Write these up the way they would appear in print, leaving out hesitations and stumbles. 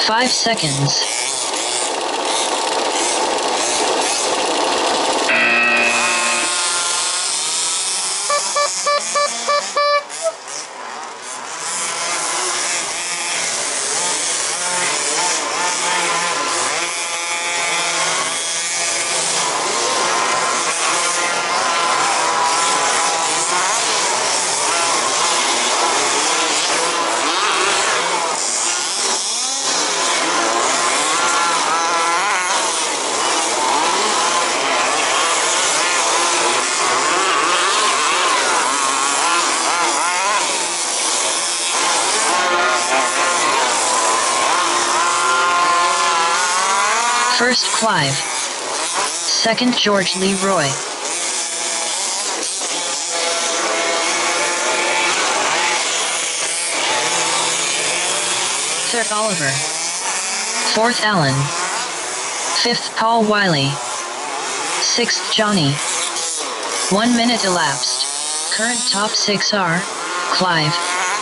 5 seconds. First Clive. Second George Leroy. Third Oliver. Fourth Alan. Fifth Paul Wiley. Sixth Johnny. 1 minute elapsed. Current top 6 are Clive,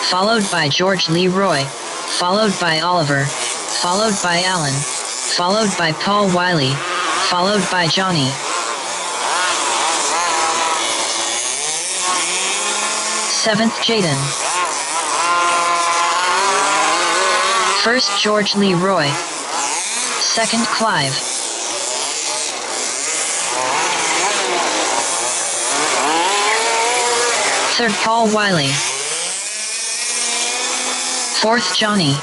followed by George Leroy, followed by Oliver, followed by Alan, followed by Paul Wiley, followed by Johnny. Seventh Jaden. First George Leroy. Second Clive. Third Paul Wiley. Fourth Johnny.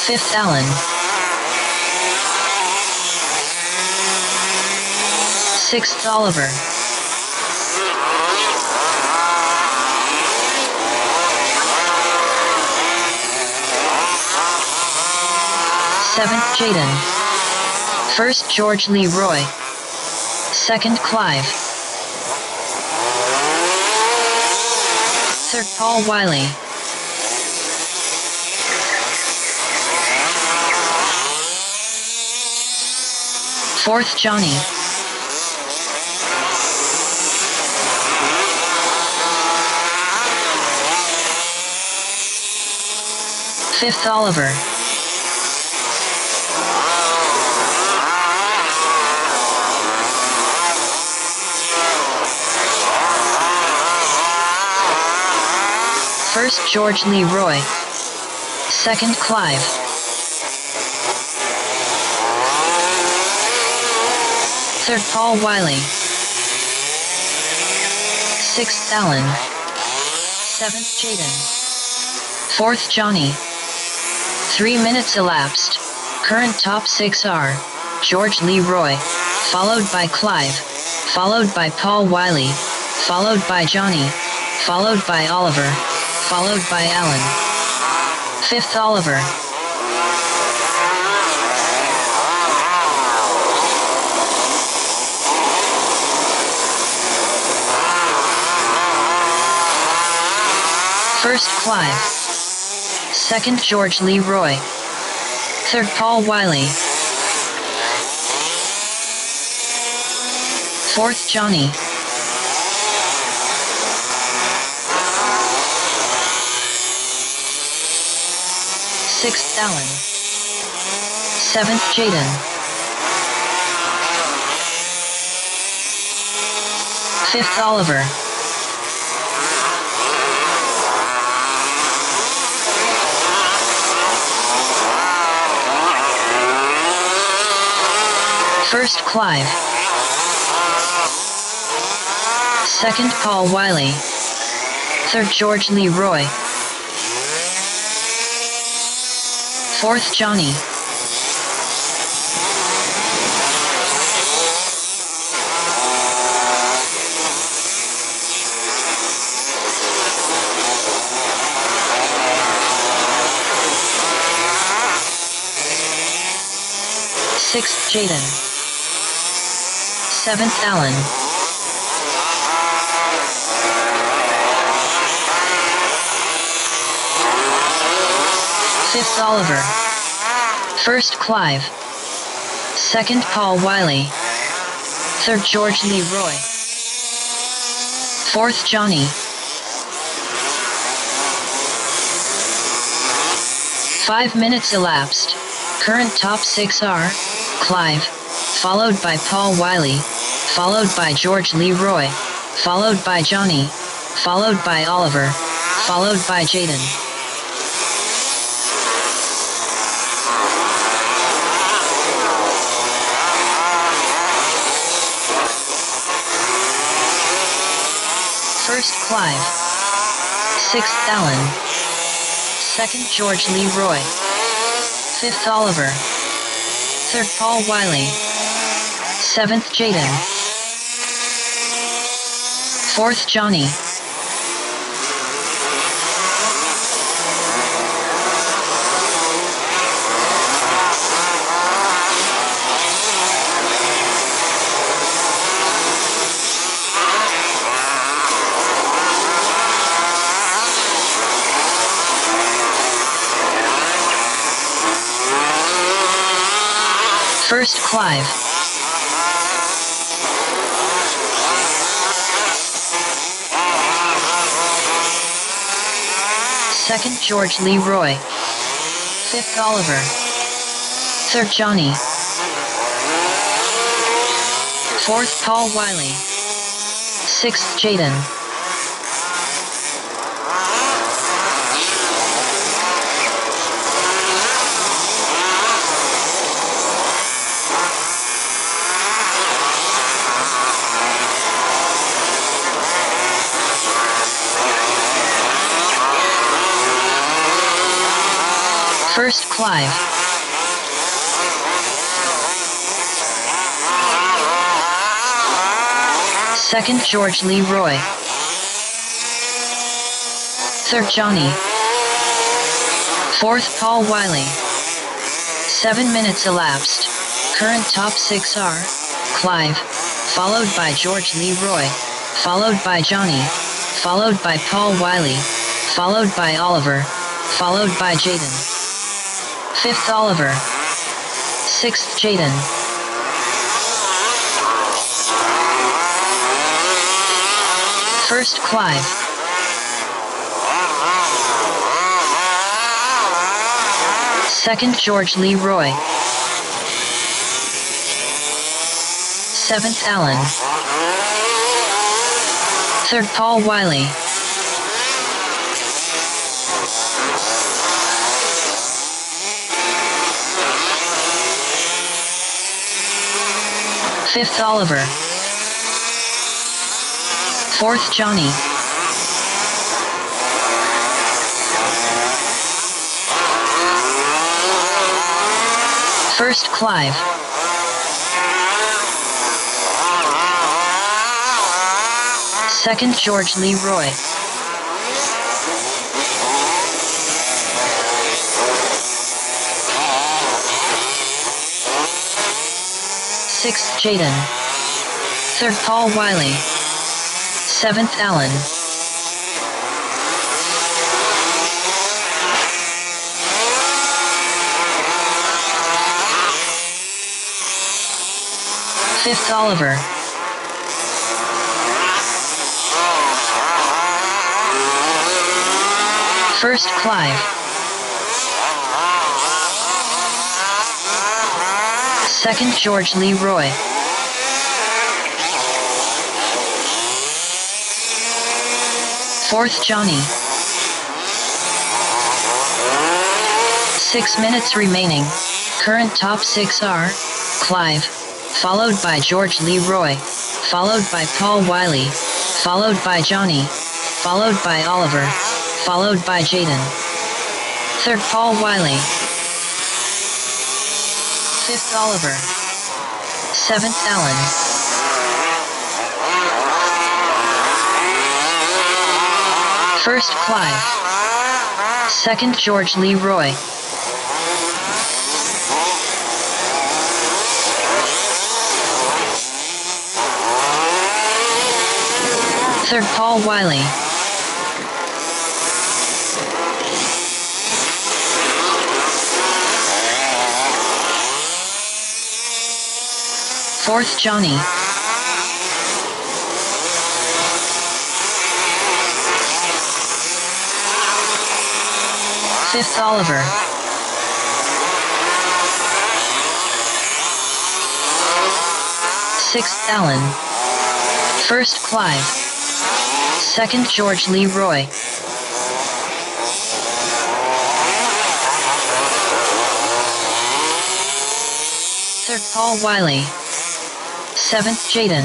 Fifth Alan. Sixth Oliver. Seventh Jaden. First George Leroy. Second Clive. Third Paul Wiley. Fourth Johnny. Fifth Oliver. First George Leroy. Second Clive. Third Paul Wiley. Sixth Alan. Seventh Jaden. Fourth Johnny. 3 minutes elapsed. Current top 6 are George Leroy, followed by Clive, followed by Paul Wiley, followed by Johnny, followed by Oliver, followed by Alan. Fifth Oliver. First Clive. Second George Leroy. Third Paul Wiley. Fourth Johnny. Sixth Alan. Seventh Jaden. Fifth Oliver. First Clive. Second Paul Wiley. Third George Leroy. Fourth Johnny. Sixth Jaden. Seventh Alan. Fifth Oliver. First Clive. Second Paul Wiley. Third George Leroy. Fourth Johnny. Five minutes elapsed. Current top 6 are Clive, followed by Paul Wiley, followed by George Leroy, followed by Johnny, followed by Oliver, followed by Jaden. First Clive. Sixth Alan. Second George Leroy. Fifth Oliver. Third Paul Wiley. Seventh Jaden. Fourth Johnny. First Clive. Second George Leroy. Fifth Oliver. Third Johnny. Fourth Paul Wiley. Sixth Jaden. First Clive. Second George Leroy. Third Johnny. Fourth Paul Wiley. 7 minutes elapsed. Current top 6 are Clive, followed by George Leroy, followed by Johnny, followed by Paul Wiley, followed by Oliver, followed by Jaden. Fifth Oliver. Sixth Jaden. First Clive. Second George Leroy. Seventh Alan. Third Paul Wiley. Fifth Oliver. Fourth Johnny. First Clive. Second George Leroy. Sixth Jaden. Third Paul Wiley. Seventh Alan. Fifth Oliver. First Clive. Second George Leroy. Fourth Johnny. 6 minutes remaining. Current top 6 are Clive, followed by George Leroy, followed by Paul Wiley, followed by Johnny, followed by Oliver, followed by Jaden. Third Paul Wiley. Fifth Oliver. Seventh Alan. First Clive. Second George Leroy. Third Paul Wiley. Fourth Johnny. Fifth Oliver. Sixth Allen. First Clive. Second George Leroy. Third Paul Wiley. Seventh Jaden.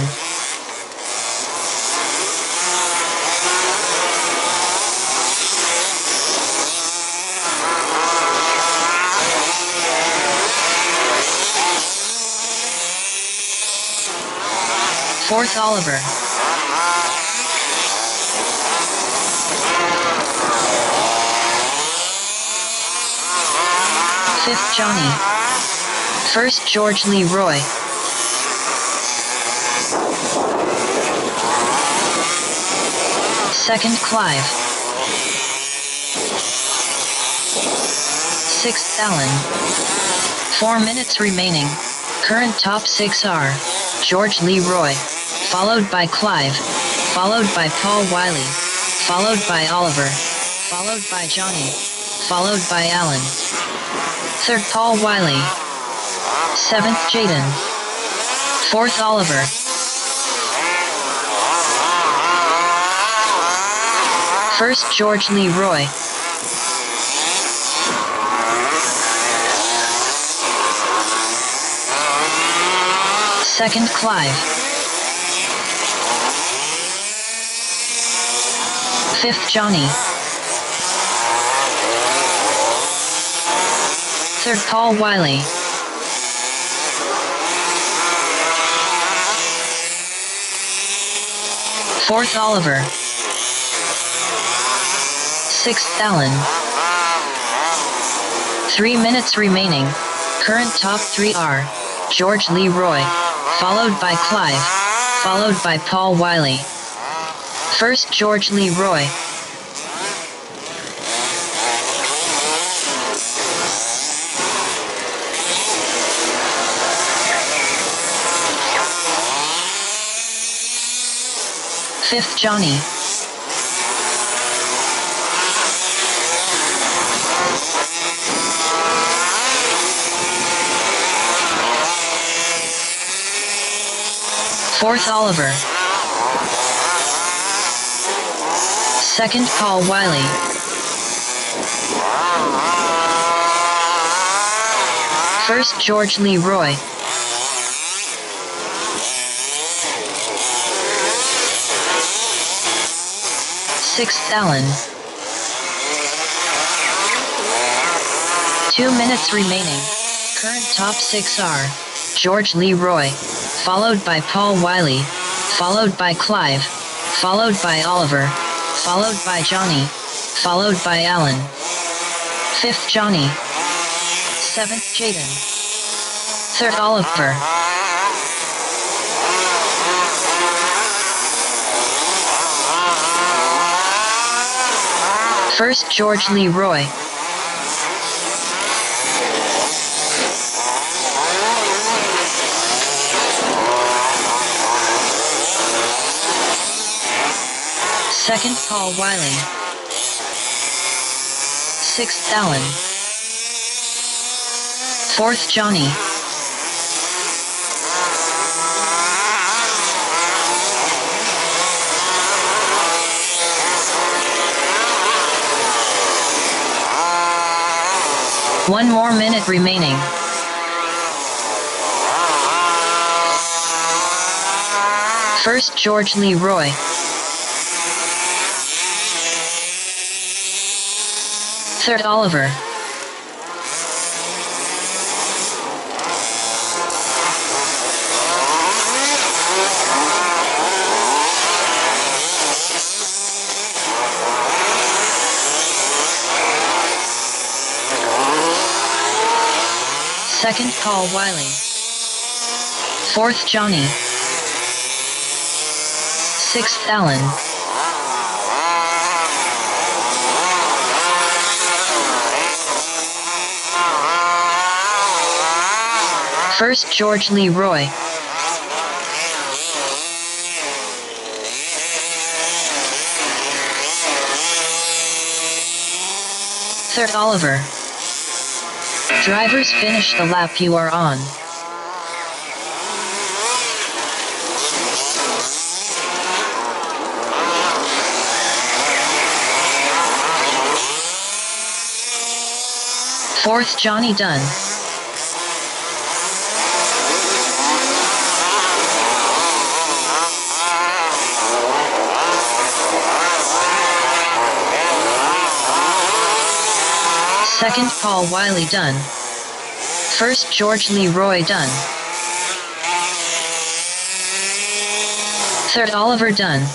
Fourth Oliver. Fifth Johnny. First George Leroy. Second Clive. Sixth Allen. 4 minutes remaining. Current top 6 are George Leroy, followed by Clive, followed by Paul Wiley, followed by Oliver, followed by Johnny, followed by Allen. Third Paul Wiley. Seventh Jaden. Fourth Oliver. First George Leroy. Second Clive. Fifth Johnny. Third Paul Wiley. Fourth Oliver. Sixth Allen. 3 minutes remaining. Current top 3 are George Leroy, followed by Clive, followed by Paul Wiley. First George Leroy. Fifth Johnny. Fourth Oliver. Second Paul Wiley. First George Leroy. Sixth Allen. 2 minutes remaining. Current top 6 are George Leroy, followed by Paul Wiley, followed by Clive, followed by Oliver, followed by Johnny, followed by Allen. Fifth Johnny. Seventh Jaden. Third Oliver. First George Leroy. Second Paul Wiley. Sixth Allen. Fourth Johnny. One more minute remaining. First George Leroy. Third Oliver. Second Paul Wiley. Fourth Johnny. Sixth Allen. First George Leroy. Third Oliver. Drivers finish the lap you are on. Fourth Johnny Dunn. Second Paul Wiley Dunn. First George Leroy Dunn. Third Oliver Dunn.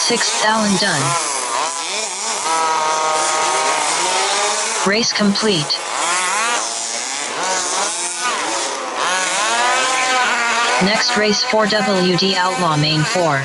Sixth Alan Dunn. Race complete. Next race 4WD Outlaw Main 4.